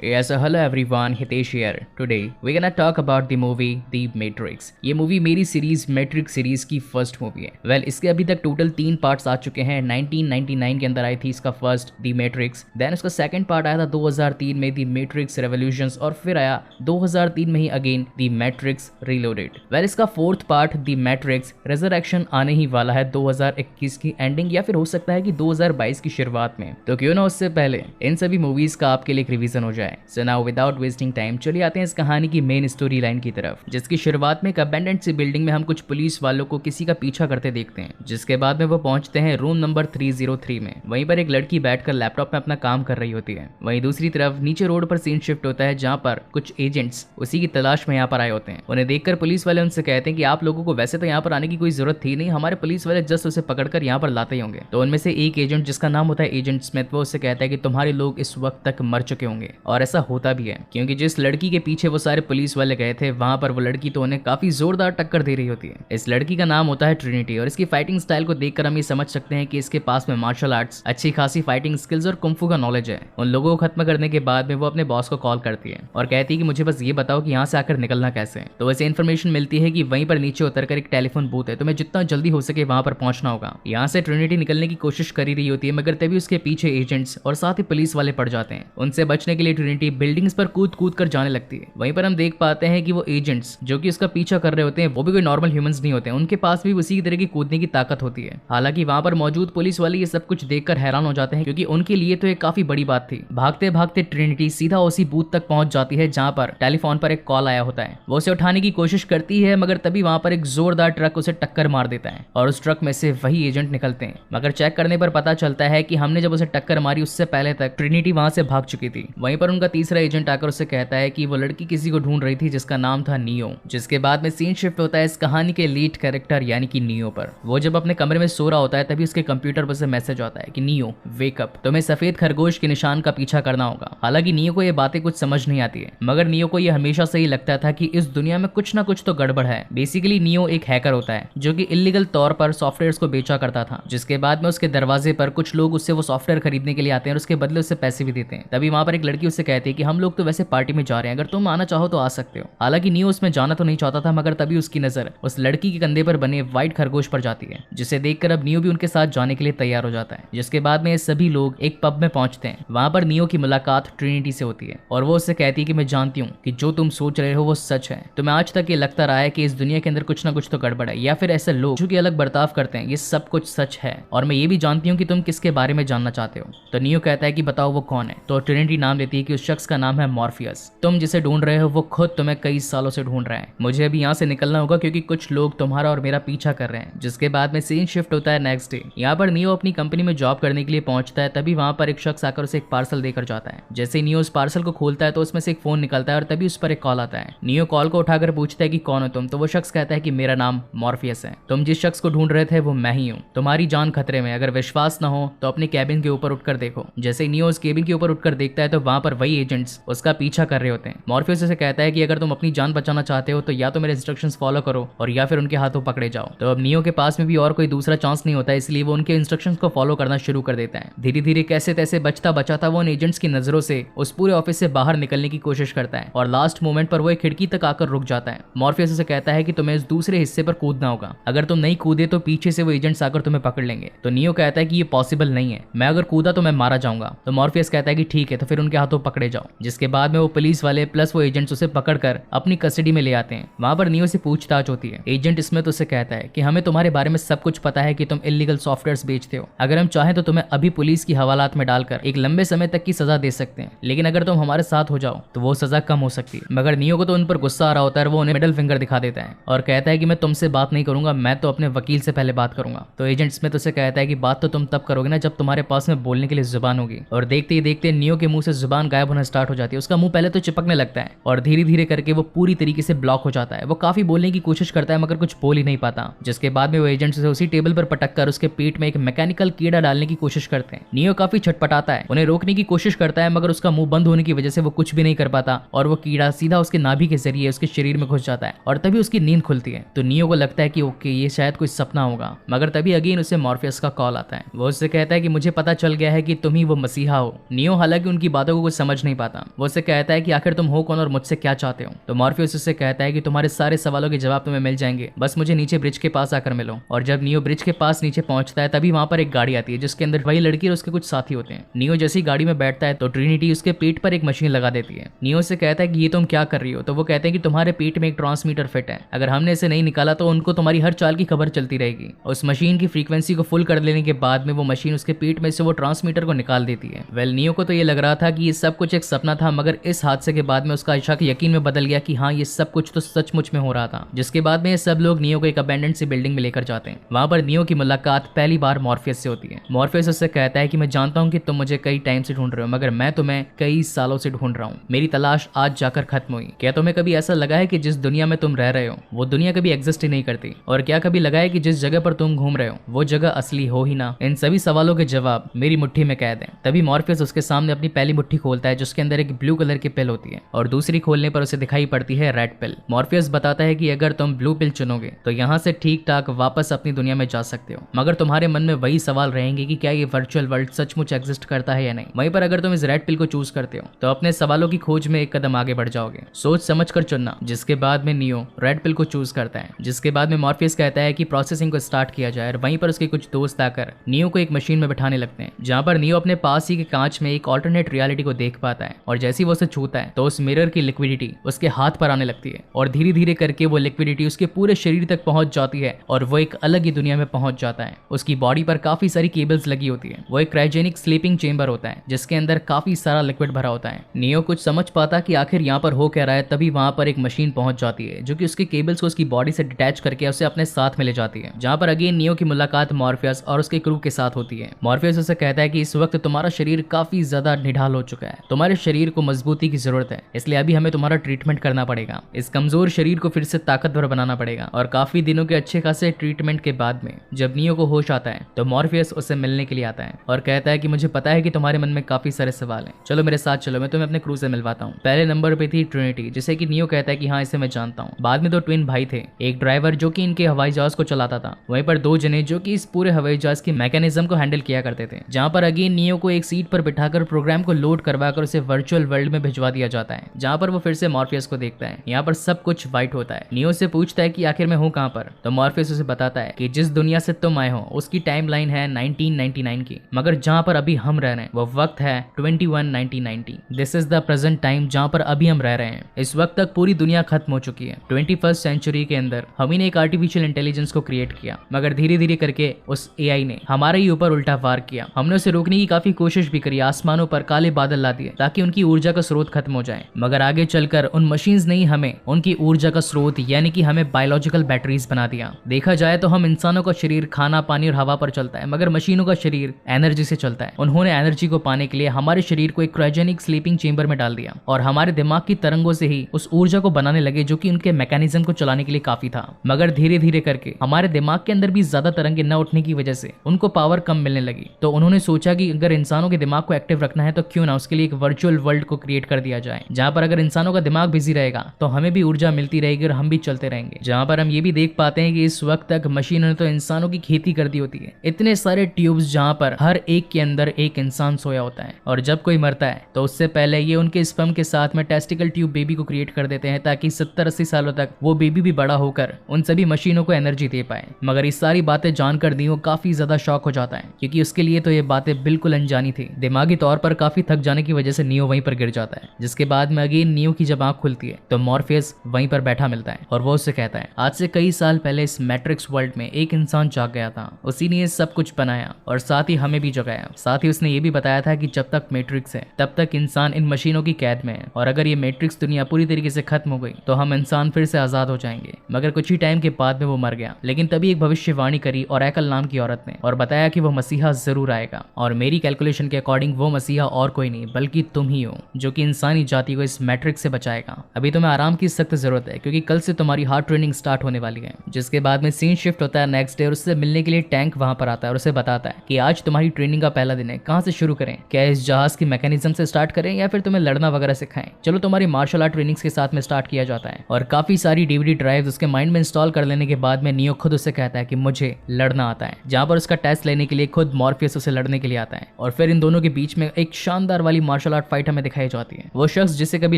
Yes, so hello everyone, Hitesh here. Today we're gonna talk about the movie The Matrix. ये movie मेरी series matrix series की first movie है। Well इसके अभी तक total 3 parts आ चुके हैं। 1999 के अंदर आई थी इसका फर्स्ट द मैट्रिक्स, देन उसका सेकंड पार्ट आया था 2003 में द मैट्रिक्स रेवोल्यूशंस, और फिर आया 2003 में ही again the Matrix Reloaded. Well इसका fourth part the Matrix Resurrection आने ही वाला है 2021 की एंडिंग या फिर हो सकता है कि 2022 की शुरुआत में। तो क्यों ना उससे पहले इन सभी मूवीज का आपके लिए एक रिवीजन हो जाए। So now without wasting time चलिए आते हैं इस कहानी की मेन स्टोरी लाइन की तरफ, जिसकी शुरुआत में एक अबेंडेंट सी बिल्डिंग में हम कुछ पुलिस वालों को किसी का पीछा करते देखते हैं, जिसके बाद में वो पहुंचते हैं रूम नंबर 303 में। वहीं पर एक लड़की बैठकर लैपटॉप में अपना काम कर रही होती है। वहीं दूसरी तरफ नीचे रोड पर सीन शिफ्ट होता है, जहां पर कुछ एजेंट्स उसी की तलाश में यहाँ पर आए होते हैं। उन्हें देखकर पुलिस वाले उनसे कहते हैं कि आप लोगों को वैसे तो यहाँ पर आने की कोई जरूरत थी नहीं, हमारे पुलिस वाले जस्ट उसे पकड़कर यहाँ पर लाते ही होंगे। तो उनमें से एक एजेंट जिसका नाम होता है एजेंट स्मिथ, वो उससे कहता है कि तुम्हारे लोग इस वक्त तक मर चुके होंगे। और ऐसा होता भी है, क्योंकि जिस लड़की के पीछे वो सारे पुलिस वाले गए थे वहां पर वो लड़की तो उन्हें काफी जोरदार टक्कर दे रही होती है। इस लड़की का नाम होता है ट्रिनिटी, और इसकी फाइटिंग स्टाइल को देखकर हम ये समझ सकते हैं कि इसके पास में मार्शल आर्ट्स, अच्छी खासी फाइटिंग स्किल्स और कुंफू का नॉलेज है। उन लोगों को खत्म करने के बाद में वो अपने बॉस को कॉल करती है और कहती है कि मुझे बस ये बताओ कि यहाँ से आकर निकलना कैसे है। तो वैसे इन्फॉर्मेशन मिलती है कि वहीं पर नीचे उतरकर एक टेलीफोन बूथ है, तुम्हें जितना जल्दी हो सके वहां पर पहुंचना होगा। यहाँ से ट्रिनिटी निकलने की कोशिश कर रही होती है, मगर तभी उसके पीछे एजेंट्स और साथ ही पुलिस वाले पड़ जाते हैं। उनसे बचने के लिए ट्रिनिटी बिल्डिंग्स पर कूद कूद कर जाने लगती है। वहीं पर हम देख पाते हैं कि वो एजेंट्स जो कि उसका पीछा कर रहे होते हैं वो भी कोई नॉर्मल ह्यूमंस नहीं होते हैं, उनके पास भी उसी तरह की कूदने की ताकत होती है। हालांकि वहां पर मौजूद पुलिस वाले ये सब कुछ देखकर हैरान हो जाते हैं, क्योंकि उनके लिए तो एक काफी बड़ी बात थी। भागते भागते ट्रिनिटी सीधा उसी बूथ तक पहुंच जाती है जहां पर टेलीफोन पर एक कॉल आया होता है। वो उसे उठाने की कोशिश करती है, मगर तभी वहां पर एक जोरदार ट्रक उसे टक्कर मार देता है और उस ट्रक में से वही एजेंट निकलते हैं। मगर चेक करने पर पता चलता है कि हमने जब उसे टक्कर मारी उससे पहले तक ट्रिनिटी वहां से भाग चुकी थी। वहीं पर उनका तीसरा एजेंट आकर उससे कहता है कि वो लड़की किसी को ढूंढ रही थी जिसका नाम था नियो। जिसके बाद में सीन शिफ्ट होता है इस कहानी के लीड कैरेक्टर यानी कि नियो पर। वो जब अपने कमरे में सो रहा होता है तभी उसके कंप्यूटर पर से मैसेज आता है कि नियो वेक अप, तुम्हें सफेद खरगोश के निशान का पीछा करना होगा। हालांकि नियो को ये बातें कुछ समझ नहीं आती है, मगर नियो को ये हमेशा से ही लगता था कि इस दुनिया में कुछ ना कुछ तो गड़बड़ है। बेसिकली नियो एक हैकर होता है जो कि इलीगल तौर पर सॉफ्टवेयर को बेचा करता था, जिसके बाद में उसके दरवाजे पर कुछ लोग उससे वो सॉफ्टवेयर खरीदने के लिए आते हैं और उसके बदले उससे पैसे भी देते हैं। तभी वहां पर एक लड़की उससे कहती है कि हम लोग तो वैसे पार्टी में जा रहे हैं, अगर तुम आना चाहो तो आ सकते हो। हालांकि नियो उसमें जाना तो नहीं चाहता था, मगर तभी उसकी नजर उस लड़की के कंधे पर बने व्हाइट खरगोश पर जाती है, जिसे देखकर अब नियो भी उनके साथ जाने के लिए तैयार हो जाता है। जिसके बाद में ये सभी लोग एक पब में पहुंचते हैं। वहां पर नियो की मुलाकात ट्रिनिटी से होती है और वो उससे कहती है कि मैं जानती हूँ कि जो तुम सोच रहे हो वो सच है। तुम्हें आज तक ये लगता रहा है कि इस दुनिया के अंदर कुछ ना कुछ तो गड़बड़ है, या फिर ऐसे लोग जो कि अलग बर्ताव करते हैं, ये सब कुछ सच है। और मैं ये भी जानती हूँ कि तुम किसके बारे में जानना चाहते हो। तो नियो कहता है कि बताओ वो कौन है। तो ट्रिनिटी नाम लेती है कि उस शख्स का नाम है मॉर्फियस। तुम जिसे ढूंढ रहे हो वो खुद तुम्हें कई सालों से ढूंढ रहा है। मुझे अभी यहाँ से निकलना होगा क्योंकि कुछ लोग तुम्हारा और मेरा पीछा कर रहे हैं। जिसके बाद में सीन शिफ्ट होता है नेक्स्ट डे। यहाँ पर नियो अपनी कंपनी में जॉब करने के लिए पहुंचता है, तभी वहां पर एक शख्स आकर उसे एक पार्सल देकर जाता है। जैसे नियो उस पार्सल को खोलता है तो उसमें से एक फोन निकलता है और तभी उस पर एक कॉल आता है। नियो कॉल को उठाकर पूछता है कि कौन हो तुम। तो वो शख्स कहता है कि मेरा नाम मॉर्फियस है, तुम जिस शख्स को ढूंढ रहे थे वो मैं ही हूँ, तुम्हारी जान खतरे में, अगर विश्वास न हो तो अपने कैबिन के ऊपर उठकर देखो। जैसे नियो उस केबिन के ऊपर उठकर देखता है तो वहां पर वही एजेंट्स उसका पीछा कर रहे होते हैं। मॉर्फियस उसे कहता है कि अगर तुम अपनी जान बचाना चाहते हो तो या तो मेरे इंस्ट्रक्शंस फॉलो करो और या फिर उनके हाथों पकड़े जाओ। तो अब नियो के पास में भी और कोई दूसरा चांस नहीं होता, इसलिए वो उनके इंस्ट्रक्शंस को फॉलो करना शुरू कर देता है। धीरे धीरे कैसे तैसे बचता बचाता वो उन एजेंट्स की नजरों से उस पूरे ऑफिस से बाहर निकलने की कोशिश करता है और लास्ट मोमेंट पर वो एक खिड़की तक आकर रुक जाता है। मॉर्फियस उसे कहता है कि तुम्हें इस दूसरे हिस्से पर कूदना होगा, अगर तुम नहीं कूदे तो पीछे से वो एजेंट्स आकर तुम्हें पकड़ लेंगे। तो नियो कहता है कि ये पॉसिबल नहीं है, मैं अगर कूदा तो मैं मारा जाऊंगा। तो मॉर्फियस कहता है कि ठीक है, तो फिर उनके हाथों पकड़े जाओ। जिसके बाद में वो पुलिस वाले प्लस वो एजेंट्स उसे पकड़कर अपनी कस्टडी में ले आते हैं। वहां पर नियो से पूछताछ होती है। एजेंट स्मिथ उसे कहता है कि हमें तुम्हारे बारे में सब कुछ पता है कि तुम इलीगल सॉफ्टवेयर्स बेचते हो, अगर हम चाहें तो तुम्हें अभी पुलिस की हवालात में डालकर एक लंबे समय तक की सजा दे सकते हैं, लेकिन अगर तुम हमारे साथ हो जाओ तो वो सजा कम हो सकती है। मगर नियो को तो उन पर गुस्सा आ रहा होता है, वो उन्हें मिडिल फिंगर दिखा देता है और कहता है कि मैं तुमसे बात नहीं करूंगा, मैं तो अपने वकील से पहले बात करूंगा। तो एजेंट स्मिथ उसे कहता है कि बात तो तुम तब करोगे ना जब तुम्हारे पास में बोलने के लिए जुबान होगी। और देखते ही देखते नियो के मुंह से जुबान गायब होना स्टार्ट हो जाती है। उसका मुंह पहले तो चिपकने लगता है और धीरे धीरे करके वो पूरी तरीके से ब्लॉक हो जाता है। वो काफी बोलने की कोशिश करता है मगर कुछ बोल ही नहीं पाता। जिसके बाद में वो एजेंट से उसी टेबल पर पटक कर उसके पेट में एक मैकेनिकल कीड़ा डालने की कोशिश करते हैं। नियो काफी छटपटाता है, उन्हें रोकने की कोशिश करता है, मगर उसका मुंह बंद होने की वजह से वो कुछ भी नहीं कर पाता और वो कीड़ा सीधा उसके नाभि के जरिए उसके शरीर में घुस जाता है और तभी उसकी नींद खुलती है। तो नियो को लगता है कि ओके ये शायद कोई सपना होगा, मगर तभी अगेन उसे मॉर्फियस का कॉल आता है। वो उससे कहता है कि मुझे पता चल गया है कि तुम ही वो मसीहा हो। नियो हालांकि उनकी बातों को कुछ समझ समझ नहीं पाता। वो उससे कहता है कि आखिर तुम हो कौन और मुझसे क्या चाहते हो। तो मॉर्फियस उससे कहता है कि तुम्हारे सारे सवालों के जवाब तुम्हें मिल जाएंगे, बस मुझे नीचे ब्रिज के पास आकर मिलो। और जब नियो ब्रिज के पास नीचे पहुंचता है तभी वहां पर एक गाड़ी आती है जिसके अंदर वही लड़की और उसके कुछ साथी होते हैं। नियो जैसी गाड़ी में बैठता है तो ट्रिनिटी उसके पेट पर एक मशीन लगा देती है। नियो से कहता है कि ये तुम क्या कर रही हो। तो वो कहते हैं कि तुम्हारे पेट में एक ट्रांसमीटर फिट है, अगर हमने इसे नहीं निकाला तो उनको तुम्हारी हर चाल की खबर चलती रहेगी। उस मशीन की फ्रीक्वेंसी को फुल कर लेने के बाद में वो मशीन उसके पेट में से वो ट्रांसमीटर को निकाल देती है। वेल नियो को तो ये लग रहा था कि ये सब कुछ एक सपना था, मगर इस हादसे के बाद में उसका शक यकीन में बदल गया कि हाँ ये सब कुछ तो सचमुच में हो रहा था। जिसके बाद में ये सब लोग नियो को एक अबैंडन्ड सी बिल्डिंग में लेकर जाते हैं। वहां पर नियो की मुलाकात पहली बार मॉर्फियस से होती है। मॉर्फियस उससे कहता है कि मैं जानता हूँ कि तुम मुझे कई टाइम से ढूंढ रहे हो, मगर मैं तुम्हें कई सालों से ढूंढ रहा हूँ। मेरी तलाश आज जाकर खत्म हुई। क्या तुम्हें कभी ऐसा लगा है कि जिस दुनिया में तुम रह रहे हो वो दुनिया कभी एग्जिस्ट ही नहीं करती? और क्या कभी लगा है कि जिस जगह पर तुम घूम रहे हो वो जगह असली हो ही ना? इन सभी सवालों के जवाब मेरी मुट्ठी में कैद है। तभी मॉर्फियस उसके सामने अपनी पहली मुट्ठी खोलता है जिसके अंदर एक ब्लू कलर की पिल होती है और दूसरी खोलने पर उसे दिखाई पड़ती है रेड पिल। मॉर्फियस बताता है कि अगर तुम ब्लू पिल चुनोगे तो यहाँ से ठीक ठाक वापस अपनी दुनिया में जा सकते हो, मगर तुम्हारे मन में वही सवाल रहेंगे कि क्या ये वर्चुअल वर्ल्ड सचमुच एग्जिस्ट करता है या नहीं। वहीं पर अगर तुम इस रेड पिल को चूज करते हो तो अपने सवालों की खोज में एक कदम आगे बढ़ जाओगे। सोच समझ कर चुनना। जिसके बाद में नियो रेड पिल को चूज करता है। जिसके बाद में मॉर्फियस कहता है कि प्रोसेसिंग को स्टार्ट किया जाए और वहीं पर उसके कुछ दोस्त आकर नियो को एक मशीन में बिठाने लगते हैं जहां पर नियो अपने पास ही के कांच में एक ऑल्टरनेट रियलिटी को देख पाता है। और जैसे ही वो उसे छूता है तो उस मिरर की लिक्विडिटी उसके हाथ पर आने लगती है और धीरे धीरे करके वो लिक्विडिटी उसके पूरे शरीर तक पहुंच जाती है और वो एक अलग ही दुनिया में पहुंच जाता है। उसकी बॉडी पर काफी सारी केबल्स लगी होती है। वो एक क्रायोजेनिक स्लीपिंग चेंबर होता है जिसके अंदर काफी सारा लिक्विड भरा होता है। नियो कुछ समझ पाता कि आखिर यहाँ पर हो क्या रहा है, तभी वहां पर एक मशीन पहुंच जाती है जो कि उसके केबल्स को उसकी बॉडी से डिटैच करके उसे अपने साथ में ले जाती है, जहां पर अगेन नियो की मुलाकात मॉर्फियस और उसके क्रू के साथ होती है। मॉर्फियस उसे कहता है कि इस वक्त तुम्हारा शरीर काफी ज्यादा निढाल हो चुका है, तुम्हारे शरीर को मजबूती की जरूरत है, इसलिए अभी हमें तुम्हारा ट्रीटमेंट करना पड़ेगा। इस कमजोर शरीर को फिर से ताकतवर बनाना पड़ेगा। और काफी दिनों के अच्छे खासे ट्रीटमेंट के बाद में जब नियो को होश आता है तो मॉर्फियस उससे मिलने के लिए आता है और कहता है कि मुझे पता है कि तुम्हारे मन में काफी सारे सवाल हैं, चलो मेरे साथ चलो, मैं तुम्हें अपने क्रू से मिलवाता हूँ। पहले नंबर पे थी ट्रिनिटी, जिसे कि नियो कहता है कि हाँ इसे मैं जानता हूँ। बाद में दो ट्विन भाई थे, एक ड्राइवर जो कि इनके हवाई जहाज को चलाता था, वहीं पर दो जने जो कि इस पूरे हवाई जहाज के मैकेनिज्म को हैंडल किया करते थे, जहां पर अगेन नियो को एक सीट पर बिठाकर प्रोग्राम को लोड करवाकर उसे वर्चुअल वर्ल्ड में भिजवा दिया जाता है, जहां पर वो फिर से मॉर्फियस को देखता है। यहाँ पर सब कुछ व्हाइट होता है। नियो से पूछता है कि आखिर मैं हूँ कहाँ पर, तो मॉर्फियस उसे बताता है कि जिस दुनिया से तुम आए हो उसकी टाइमलाइन है 1999 की, मगर जहाँ पर अभी हम रह रहे हैं वो वक्त है 2190। This is the present time जहाँ पर अभी हम रह रहे हैं। इस वक्त तक पूरी दुनिया खत्म हो चुकी है। 21st सेंचुरी के अंदर हम ही ने एक आर्टिफिशियल इंटेलिजेंस को क्रिएट किया, मगर धीरे धीरे करके उस एआई ने हमारे ही ऊपर उल्टा वार किया। हमने उसे रोकने की काफी कोशिश भी करी, आसमानों पर काले बादल ला दिए ताकि उनकी ऊर्जा का स्रोत खत्म हो जाए, मगर आगे चलकर उन मशीन्स ने ही हमें उनकी ऊर्जा का स्रोत यानी कि हमें बायोलॉजिकल बैटरीज बना दिया। देखा जाए तो हम इंसानों का शरीर खाना पानी और हवा पर चलता है, मगर मशीनों का शरीर एनर्जी से चलता है। उन्होंने एनर्जी को पाने के लिए हमारे शरीर को एक क्रायोजेनिक स्लीपिंग चेंबर में डाल दिया और हमारे दिमाग की तरंगों से ही उस ऊर्जा को बनाने लगे जो कि उनके मैकेनिज्म को चलाने के लिए काफी था। मगर धीरे धीरे करके हमारे दिमाग के अंदर भी ज्यादा तरंगे न उठने की वजह से उनको पावर कम मिलने लगी, तो उन्होंने सोचा कि अगर इंसानों के दिमाग को एक्टिव रखना है तो क्यों ना उसके लिए एक वर्चुअल वर्ल्ड को क्रिएट कर दिया जाए, जहां पर अगर इंसानों का दिमाग बिजी रहेगा तो हमें भी ऊर्जा मिलती रहेगी और हम भी चलते रहेंगे। जहां पर हम ये भी देख पाते हैं कि इस वक्त तक मशीनों ने तो इंसानों की खेती कर दी होती है, इतने सारे ट्यूब्स जहां पर हर एक के अंदर एक इंसान सोया होता है, और जब कोई मरता है तो उससे पहले ये उनके स्पर्म के साथ में टेस्टिकल ट्यूब बेबी को क्रिएट कर देते हैं ताकि 70-80 सालों तक वो बेबी भी बड़ा होकर उन सभी मशीनों को एनर्जी दे पाए। मगर इस सारी बातें जानकर नियो काफी ज्यादा शॉक हो जाता है, क्योंकि उसके लिए तो ये बातें बिल्कुल अनजानी थी। दिमागी तौर पर काफी थक जाने की वजह से नियो वहीं पर गिर जाता है। जिसके बाद में अगेन नियो की जब आंख खुलती है तो मॉर्फियस वहीं पर बैठा मिलता है और वो उससे कहता है आज से कई साल पहले इस मैट्रिक्स वर्ल्ड में एक इंसान जाग गया था, उसी ने सब कुछ बनाया और साथ ही हमें भी जगाया। साथ ही उसने ये भी बताया था कि जब तक मैट्रिक्स है तब तक इंसान इन मशीनों की कैद में है, और अगर ये मैट्रिक्स दुनिया पूरी तरीके से खत्म हो गई तो हम इंसान फिर से आजाद हो जाएंगे। मगर कुछ ही टाइम के बाद में वो मर गया, लेकिन तभी एक भविष्यवाणी करी ओरेकल नाम की औरत ने और बताया कि वो मसीहा जरूर आएगा, और मेरी कैलकुलेशन के अकॉर्डिंग वो मसीहा और कोई नहीं बल्कि तुम ही हो, जो कि इंसानी जाति को इस मैट्रिक्स से बचाएगा। अभी तुम्हें आराम की सख्त जरूरत है क्योंकि कल से तुम्हारी हार्ड ट्रेनिंग स्टार्ट होने वाली है। जिसके बाद में सीन शिफ्ट होता है नेक्स्ट डे और उससे मिलने के लिए टैंक वहां पर आता है और उसे बताता है कि आज तुम्हारी ट्रेनिंग का पहला दिन है, कहां से शुरू करें, क्या इस जहाज की मैकेनिज्म से स्टार्ट करें या फिर तुम्हें लड़ना वगैरह सिखाएं। चलो तुम्हारी मार्शल आर्ट ट्रेनिंग्स के साथ में स्टार्ट किया जाता है, और काफी सारी डीवीडी ड्राइव्स उसके माइंड में इंस्टॉल कर लेने के बाद में नियो खुद उससे कहता है कि मुझे लड़ना आता है, जहां पर उसका टेस्ट लेने के लिए खुद मॉर्फियस उसे लड़ने के लिए आता है। और फिर इन दोनों के बीच में एक शानदार वाली मार्शल आर्ट फाइट हमें दिखाई जाती है। वो शख्स जिसे कभी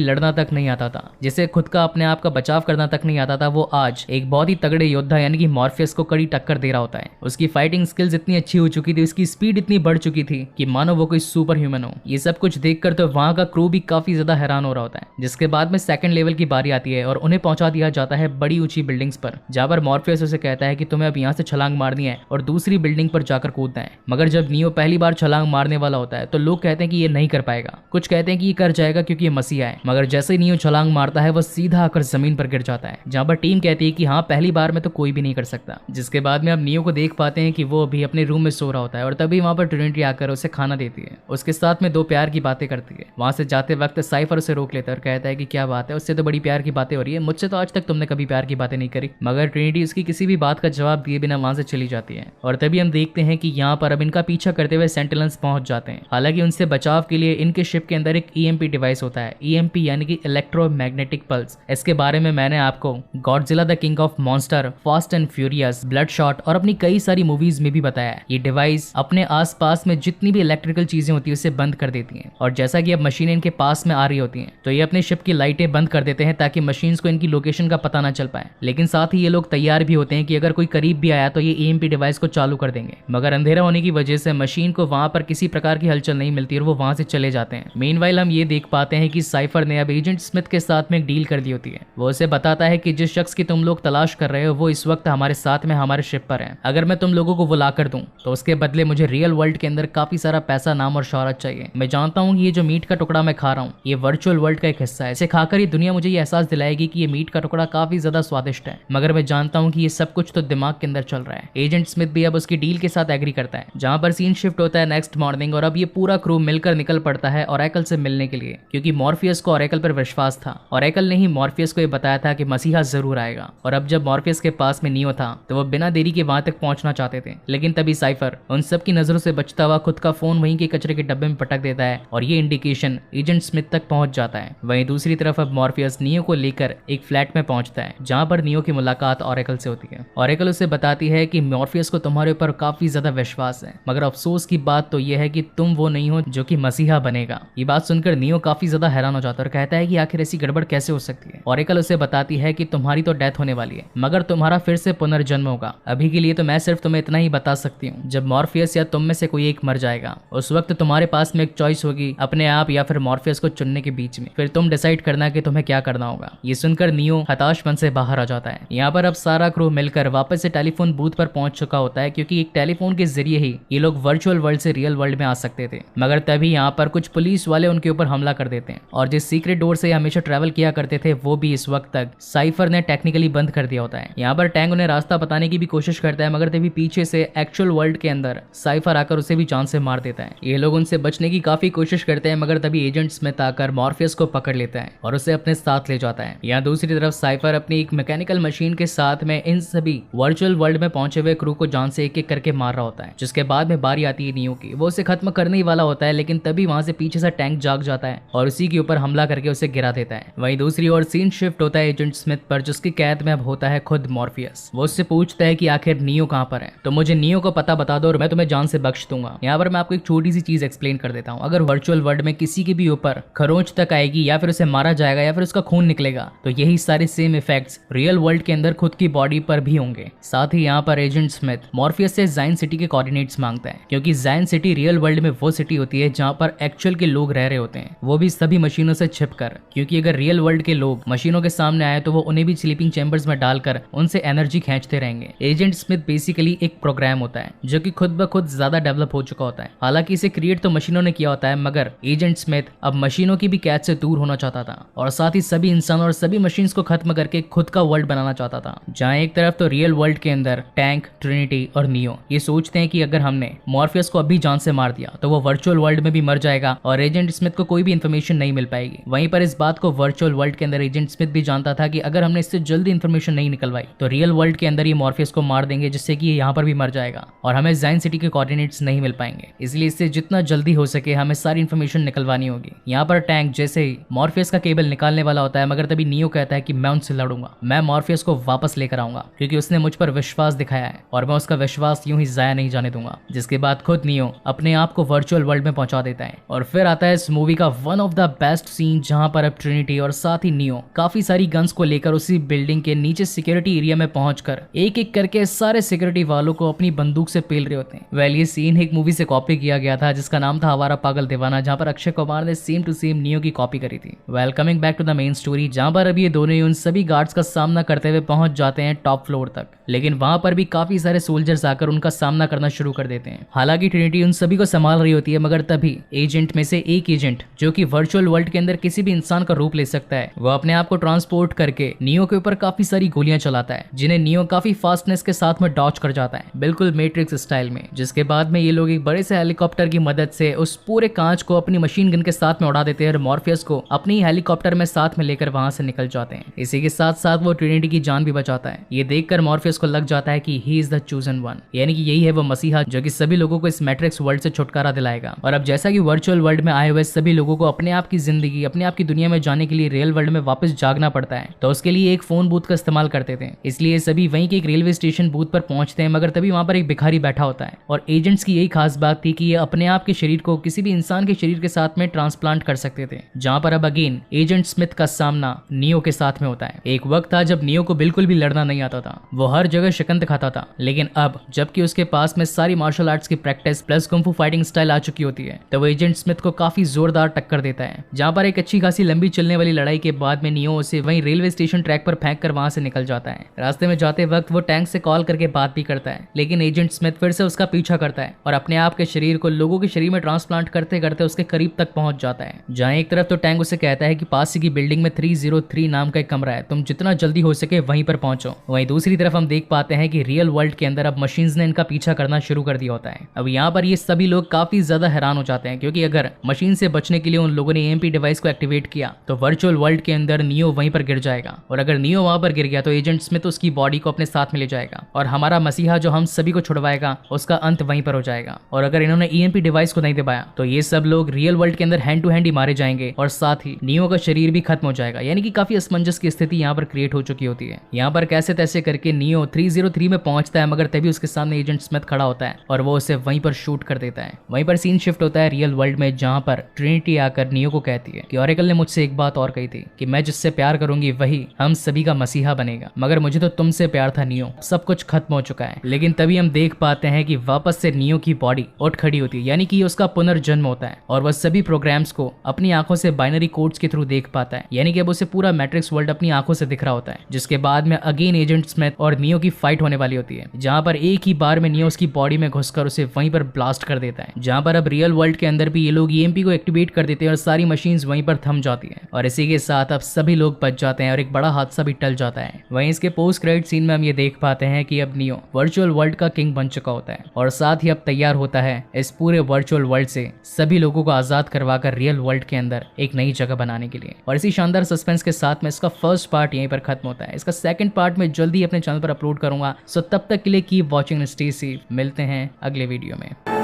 लड़ना तक नहीं आता था, जिसे खुद का अपने आप का बचाव करना तक नहीं आता था, वो आज एक बहुत ही तगड़े योद्धा यानी कि मॉर्फियस को कड़ी टक्कर दे रहा होता है। उसकी फाइटिंग स्किल्स इतनी अच्छी हो चुकी थी, उसकी स्पीड इतनी बढ़ चुकी थी कि मानो वो कोई सुपर ह्यूमन हो। ये सब कुछ देखकर तो वहां का क्रू भी काफी ज्यादा हैरान हो रहा होता है। जिसके बाद में सेकंड लेवल की बारी आती है और उन्हें पहुंचा दिया जाता है बड़ी ऊंची बिल्डिंग्स पर, जहां पर मॉर्फियस उसे कहता है कि तुम्हें अब यहाँ से छलांग मारनी है और दूसरी बिल्डिंग पर जाकर कूदना है। मगर जब नियो पहली बार छलांग मारने वाला होता है तो लोग कहते हैं कि ये नहीं कर पाएगा, कुछ कहते हैं कि ये कर जाएगा क्योंकि ये मसीहा है। मगर जैसे ही नियो छलांग मारता है वो सीधा आकर जमीन पर गिर जाता है, जहां पर टीम कहती है कि हाँ पहली बार में तो कोई भी नहीं कर सकता। जिसके बाद में अब नियो को देख पाते हैं कि वो अभी अपने रूम में सो रहा होता है और तभी वहां पर ट्रिनिटी आकर उसे खाना देती है, उसके साथ में दो प्यार की बातें करती है। वहां से जाते वक्त साइफर उसे रोक लेता है और कहता है कि क्या बात है, उससे तो बड़ी प्यार की बातें हो रही है, मुझसे तो आज तक तुमने कभी प्यार की बातें नहीं करी। मगर ट्रिनिटी उसकी किसी भी बात का जवाब दिए बिना वहां से चली जाती है और तभी हम देखते हैं कि यहाँ पर अब इनका पीछा करते हुए सेंटिनल्स पहुंच जाते हैं। हालांकि उनसे बचाव के लिए इनके शिप के अंदर एक ईएमपी डिवाइस होता है, ईएमपी यानी कि इलेक्ट्रोमैग्नेटिक पल्स। इसके बारे में मैंने आपको Godzilla the King of Monster, Fast and Furious, Bloodshot और अपनी कई सारी मूवीज में भी बताया है। ये डिवाइस अपने आसपास में जितनी भी इलेक्ट्रिकल चीजें होती है उसे बंद कर देती हैं और जैसा कि अब मशीनें इनके पास में आ रही होती हैं तो ये अपने शिप की लाइटें बंद कर देते हैं ताकि मशीन्स को इनकी लोकेशन का पता ना चल पाए। लेकिन साथ ही ये लोग तैयार भी होते हैं कि अगर कोई करीब भी आया तो ये ईएमपी डिवाइस को चालू कर देंगे। मगर अंधेरा होने की वजह से मशीन को वहां पर किसी प्रकार की हलचल नहीं मिलती और वो वहां से चले जाते हैं। मीनवाइल हम ये देख पाते हैं कि साइफर ने अब एजेंट स्मिथ के साथ में एक डील कर दी होती है। वो उसे बताता है कि जिस शख्स की तुम लोग तलाश कर रहे हो वो इस वक्त हमारे साथ में हमारे शिप पर है। अगर मैं तुम लोगों को वो ला कर दूं तो उसके बदले मुझे रियल वर्ल्ड के अंदर काफी सारा पैसा, नाम और शोहरत चाहिए। मैं जानता हूँ ये जो मीट का टुकड़ा मैं खा रहा हूँ ये वर्चुअल वर्ल्ड का एक हिस्सा है, इसे खाकर ही दुनिया मुझे ये एहसास दिलाएगी कि ये मीट का टुकड़ा काफी ज्यादा स्वादिष्ट है। मगर मैं जानता हूँ कि ये सब कुछ तो दिमाग के अंदर चल रहा है। एजेंट स्मिथ भी अब उसकी डील के साथ एग्री करता है। जहां पर सीन शिफ्ट होता है नेक्स्ट मॉर्निंग और अब ये पूरा क्रू मिलकर निकल पड़ता है ऑरेकल से मिलने के लिए, क्योंकि मॉर्फियस को ऑरेकल पर विश्वास था। ऑरेकल ने ही मॉर्फियस को ये बताया था कि मसीहा जरूर आएगा और अब जब मॉर्फियस के पास में नियो था तो वो बिना देरी के वहां तक पहुंचना चाहते थे। लेकिन तभी साइफर उन सब की नजरों से बचता हुआ खुद का फोन वहीं के कचरे के डब्बे में पटक देता है और ये इंडिकेशन एजेंट स्मिथ तक पहुंच जाता है। वहीं दूसरी तरफ अब मॉर्फियस नियो को लेकर एक फ्लैट में पहुंचता है जहां पर नियो की मुलाकात ऑरेकल से होती है। ऑरेकल उसे बताती है कि मॉर्फियस को तुम्हारे ऊपर काफी ज्यादा विश्वास है, मगर अफसोस की बात तो यह है कि तुम वो नहीं हो जो कि मसीहा बनेगा। ये बात सुनकर नियो काफी ज्यादा हैरान हो जाता है और कहता है कि आखिर ऐसी गड़बड़ कैसे हो सकती है। ऑरेकल उसे बताती है कि तुम्हारी तो डेथ होने वाली है मगर तुम्हारा फिर से पुनर्जन्म होगा। अभी के लिए तो मैं सिर्फ तुम्हें इतना ही बता सकती हूँ, जब मॉर्फियस या तुम में से कोई एक मर जाएगा उस वक्त तुम्हारे पास में एक चॉइस होगी, अपने आप या फिर मॉर्फियस को चुनने के बीच में। फिर तुम डिसाइड करना कि तुम्हें क्या करना होगा। ये सुनकर नियो हताश मन से बाहर आ जाता है। यहाँ पर अब सारा क्रू मिलकर वापस से टेलीफोन बूथ पर पहुंच चुका होता है, क्योंकि एक टेलीफोन के जरिए ही ये लोग वर्चुअल वर्ल्ड से रियल वर्ल्ड में आ सकते थे। मगर तभी यहाँ पर कुछ पुलिस वाले उनके ऊपर हमला कर देते हैं और जिस सीक्रेट डोर से हमेशा ट्रैवल किया करते थे वो भी इस वक्त तक साइफर ने टेक्निकली बंद कर दिया होता है। यहाँ पर टैंग उन्हें रास्ता बताने की भी कोशिश करता है, मगर तभी पीछे से एक्चुअल वर्ल्ड के अंदर साइफर आकर उसे भी जान से मार देता है। ये लोग उनसे बचने की काफी कोशिश करते हैं, मगर तभी एजेंट स्मिथ आकर मॉर्फियस को पकड़ लेता है और उसे अपने साथ ले जाता है। यहाँ दूसरी तरफ साइफर अपनी एक मैकेनिकल मशीन के साथ में इन सभी वर्चुअल वर्ल्ड में पहुंचे हुए क्रू को जान से एक एक करके मार रहा होता है। जिसके बाद में बारी आती है नियो की, वो उसे खत्म करने ही वाला होता है, लेकिन तभी वहां से पीछे से टैंक जाग जाता है और उसी के ऊपर हमला करके उसे गिरा देता है। वहीं दूसरी ओर सीन शिफ्ट होता है एजेंट स्मिथ पर, जिसकी कैद में अब होता है खुद मॉर्फियस। वो उससे पूछता है कि आखिर नियो कहाँ पर है, तो मुझे नियो को पता बता दो और मैं तुम्हें जान से बख्श दूंगा। यहाँ पर मैं आपको एक छोटी सी चीज एक्सप्लेन कर देता हूँ। अगर वर्चुअल वर्ल्ड में किसी के भी ऊपर खरोंच तक आएगी या फिर उसे मारा जाएगा या फिर उसका खून निकलेगा तो यही सारे सेम इफेक्ट्स रियल वर्ल्ड के अंदर खुद की बॉडी पर भी होंगे। साथ ही यहाँ पर एजेंट स्मिथ मॉर्फियस से जाइन सिटी के कोऑर्डिनेट्स मांगता है, क्योंकि जाइन सिटी रियल वर्ल्ड में वो सिटी होती है जहाँ पर एक्चुअल के लोग रह रहे होते हैं, वो भी सभी मशीनों से छिपकर। क्योंकि अगर रियल वर्ल्ड के लोग मशीनों के सामने आए तो वो उन्हें भी स्लीपिंग चैम्बर्स में डालकर उनसे एनर्जी खींचते रहेंगे। एजेंट स्मिथ बेसिकली एक प्रोग्राम होता है जो कि खुद ब खुद ज्यादा डेवलप हो चुका होता है। हालांकि इसे क्रिएट तो मशीनों ने किया होता है, मगर एजेंट स्मिथ अब मशीनों की भी कैद से दूर होना चाहता था और साथ ही सभी इंसान और सभी मशीन्स को खत्म करके खुद का वर्ल्ड बनाना चाहता था, जहाँ एक तरफ तो रियल वर्ल्ड के अंदर टैंक, ट्रिनिटी और नियो ये सोचते हैं कि अगर हमने मॉर्फियस को अभी जान से मार दिया तो वो वर्चुअल वर्ल्ड में भी मर जाएगा और एजेंट स्मिथ को कोई भी इंफॉर्मेशन नहीं मिल पाएगी। वहीं पर इस बात को वर्चुअल वर्ल्ड के अंदर एजेंट स्मिथ भी जानता था कि अगर हमने इससे जल्दी इंफॉर्मेशन नहीं निकलवाई तो रियल वर्ल्ड के अंदर ये मॉर्फियस को मार देंगे, जिससे कि ये यहाँ पर भी मर जाएगा और हमें जाइन सिटी के कोऑर्डिनेट्स नहीं मिल पाएंगे। इसलिए इससे जितना जल्दी हो सके हमें सारी इंफॉर्मेशन निकलवानी होगी। यहाँ पर टैंक जैसे ही मॉर्फियस का केबल निकालने वाला होता है, मगर तभी नियो कहता है कि मैं उनसे लड़ूंगा, मैं मॉर्फियस को वापस लेकर आऊंगा, क्योंकि उसने मुझ पर विश्वास दिखाया है और मैं उसका विश्वास यूं ही जाया नहीं जाने दूंगा। जिसके बाद खुद नियो अपने आप को वर्चुअल वर्ल्ड में पहुंचा देता है और फिर आता है इस मूवी का one of the best scene, जहां पर अब ट्रिनिटी और साथ ही नियो काफी सारी गन्स को लेकर उसी बिल्डिंग के नीचे सिक्योरिटी एरिया में पहुंचकर एक एक करके सारे सिक्योरिटी वालों को अपनी बंदूक से पेल रहे होते हैं। वेल ये सीन एक मूवी से कॉपी किया गया था जिसका नाम था आवारा पागल दीवाना, जहां पर अक्षय कुमार ने सेम टू सेम नियो की कॉपी करी थी। Well coming back to the main story, जहां पर अब ये दोनों ही उन सभी गार्ड्स का सामना करते हुए पहुंच जाते हैं टॉप फ्लोर तक, लेकिन वहां पर भी काफी सारे सोल्जर्स आकर उनका सामना करना शुरू कर देते हैं। हालांकि ट्रिनिटी उन सभी को संभाल रही होती है, मगर तभी एजेंट में से एक एजेंट जो कि वर्चुअल वर्ल्ड के अंदर किसी भी इंसान का रूप ले सकता है, वो अपने आप को ट्रांसपोर्ट करके नियो के ऊपर काफी सारी गोलियां चलाता है, जिन्हें नियो काफी फास्टनेस के साथ में डॉच कर जाता है, बिल्कुल मैट्रिक्स स्टाइल में। जिसके बाद में ये लोग एक बड़े से हेलीकॉप्टर की मदद से उस पूरे कांच को अपनी मशीन गन के साथ में उड़ा देते हैं और मॉर्फियस को अपनी हेलीकॉप्टर में साथ में लेकर वहां से निकल जाते हैं। इसी के साथ साथ वो ट्रिनिटी की जान भी बचाता है। ये देखकर मॉर्फियस को लग जाता है कि he is the chosen one, यानी कि यही है वो मसीहा जो कि सभी लोगों को इस मैट्रिक्स वर्ल्ड से छुटकारा दिलाएगा। और अब जैसा कि वर्चुअल वर्ल्ड में आए हुए सभी लोगों को अपने आप की जिंदगी, अपने आप की दुनिया में जाने के लिए रियल वर्ल्ड में वापस जागना पड़ता है, तो उसके लिए एक फोन बूथ का इस्तेमाल करते थे। इसलिए सभी वहीं के एक रेलवे स्टेशन बूथ पर पहुंचते हैं, मगर तभी वहां पर एक भिखारी बैठा होता है। और एजेंट्स की यही खास बात थी कि ये अपने आप के शरीर को किसी भी इंसान के शरीर के साथ में ट्रांसप्लांट कर सकते थे। जहां पर अब अगेन एजेंट स्मिथ का सामना नियो के साथ में होता है। एक वक्त था जब नियो को बिल्कुल भी लड़ना नहीं आता था, वो हर जगह शिकंद खाता था, लेकिन अब जबकि उसके पास में सारी मार्शल आर्ट्स की practice plus kung fu fighting style आ चुकी होती है, तो वो एजेंट स्मिथ को काफी जोरदार टक्कर देता है। जहां पर एक अच्छी खासी लंबी चलने वाली लड़ाई के बाद में नियो उसे वहीं रेलवे स्टेशन ट्रैक पर फेंक कर वहां से निकल जाता है। रास्ते में जाते वक्त वो टैंक से कॉल करके बात भी करता है, लेकिन एजेंट स्मिथ फिर से उसका पीछा करता है और अपने आप के शरीर को लोगों के शरीर में ट्रांसप्लांट करते करते उसके करीब तक पहुंच जाता है। जहां एक तरफ तो टैंक उसे कहता है कि पास की बिल्डिंग में 303 नाम का एक कमरा है, तुम जितना जल्दी हो सके वहीं पर पहुंचो। वहीं दूसरी तरफ हम देख पाते हैं कि रियल वर्ल्ड के अंदर अब मशीन्स ने इनका पीछा करना शुरू कर दिया होता है। अब यहाँ पर ये सभी लोग काफी ज्यादा हैरान हो जाते हैं, क्योंकि अगर मशीन से बचने के लिए उन लोगों ने EMP डिवाइस को एक्टिवेट किया तो वर्चुअल वर्ल्ड के अंदर नियो वहीं पर गिर जाएगा, और अगर नियो वहां पर गिर गया तो एजेंट स्मिथ उसकी बॉडी को अपने साथ में ले जाएगा और हमारा मसीहा जो हम सभी को छुड़वाएगा उसका अंत वहीं पर हो जाएगा। और अगर इन्होंने EMP डिवाइस को नहीं दबाया तो ये सब लोग रियल वर्ल्ड के अंदर हैंड टू हैंड ही मारे जाएंगे और साथ ही नियो का शरीर भी खत्म हो जाएगा। यानी कि काफी असमंजस की स्थिति यहाँ पर क्रिएट हो चुकी होती है। यहाँ पर कैसे तैसे करके नियो 303 में पहुंचता है, मगर तभी उसके सामने एजेंट स्मिथ खड़ा होता है और वो उसे वहीं पर शूट कर देता है। वहीं पर सीन शिफ्ट होता है रियल वर्ल्ड में, जहां पर ट्रिनिटी आकर नियो को कहती है कि ऑरेकल ने मुझसे एक बात और कही थी कि मैं जिससे प्यार करूंगी वही हम सभी का मसीहा बनेगा, मगर मुझे तो तुमसे प्यार था नियो, सब कुछ खत्म हो चुका है। लेकिन तभी हम देख पाते हैं कि वापस से नियो की बॉडी उठ खड़ी होती है, यानी कि उसका पुनर्जन्म होता है और वह सभी प्रोग्राम्स को अपनी आंखों से बाइनरी कोड्स के थ्रू देख पाता है, यानी कि अब उसे पूरा मैट्रिक्स वर्ल्ड अपनी आंखों से दिख रहा होता है। जिसके बाद में अगेन एजेंट स्मिथ और नियो की फाइट होने वाली होती है, जहां पर एक ही बार में नियो उसकी बॉडी में घुसकर उसे वहीं पर ब्लास्ट कर देता है। जहां पर अब रियल वर्ल्ड के अंदर भी ये लोग EMP को एक्टिवेट कर देते हैं और सारी मशीन्स वहीं पर थम जाती हैं, और इसी के साथ अब सभी लोग बच जाते हैं और एक बड़ा हादसा भी टल जाता है। वहीं इसके पोस्ट क्रेडिट सीन में हम ये देख पाते हैं कि अब नियो वर्चुअल वर्ल्ड का किंग बन चुका होता है और साथ ही अब तैयार होता है इस पूरे वर्चुअल वर्ल्ड से सभी लोगों को आजाद करवाकर रियल वर्ल्ड के अंदर एक नई जगह बनाने के लिए। और इसी शानदार सस्पेंस के साथ में इसका फर्स्ट पार्ट यहीं पर खत्म होता है। इसका सेकंड पार्ट में जल्दी अपने चैनल पर अपलोड करूंगा, सो तब तक के लिए कीप वॉचिंग, स्टे सेफ। मिलते हैं अगले वीडियो में।